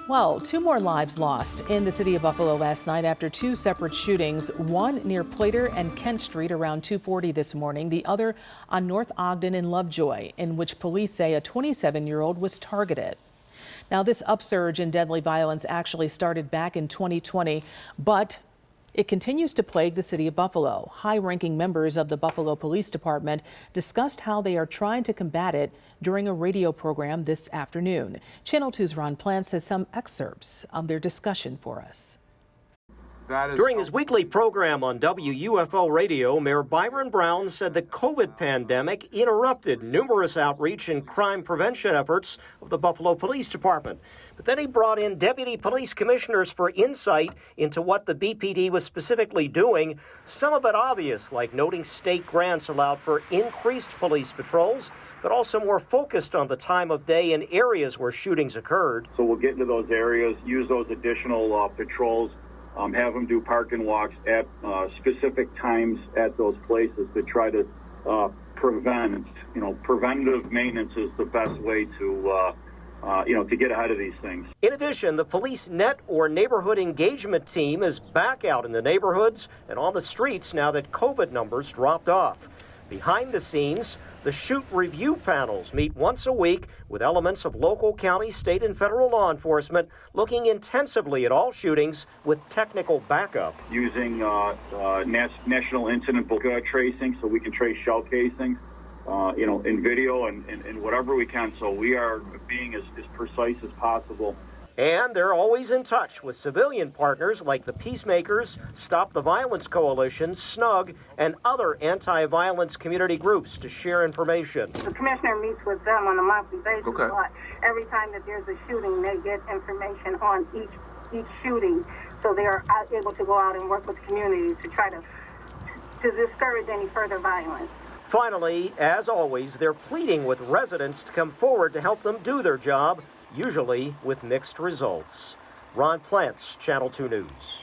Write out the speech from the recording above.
Well, two more lives lost in the city of Buffalo last night after two separate shootings, one near Plater and Kent Street around 2:40 this morning, the other on North Ogden in Lovejoy, in which police say a 27-year-old was targeted. Now, this upsurge in deadly violence actually started back in 2020, but it continues to plague the city of Buffalo. High-ranking members of the Buffalo Police Department discussed how they are trying to combat it during a radio program this afternoon. Channel 2's Ron Plants has some excerpts of their discussion for us. During his weekly program on WUFO radio, Mayor Byron Brown said the COVID pandemic interrupted numerous outreach and crime prevention efforts of the Buffalo Police Department. But then he brought in deputy police commissioners for insight into what the BPD was specifically doing, some of it obvious, like noting state grants allowed for increased police patrols, but also more focused on the time of day and areas where shootings occurred. So we'll get into those areas, use those additional patrols, have them do park and walks at specific times at those places to try to prevent. Preventative maintenance is the best way to get ahead of these things. In addition, the police net or neighborhood engagement team is back out in the neighborhoods and on the streets now that COVID numbers dropped off. Behind the scenes, the shoot review panels meet once a week with elements of local, county, state, and federal law enforcement looking intensively at all shootings with technical backup. Using national incident book tracing so we can trace shell casings, in video and whatever we can. So we are being as precise as possible. And they're always in touch with civilian partners like the Peacemakers, Stop the Violence Coalition, SNUG, and other anti-violence community groups to share information. The commissioner meets with them on a monthly basis. Okay. But every time that there's a shooting, they get information on each shooting. So they are able to go out and work with communities to try to discourage any further violence. Finally, as always, they're pleading with residents to come forward to help them do their job, usually with mixed results. Ron Plants, Channel 2 News.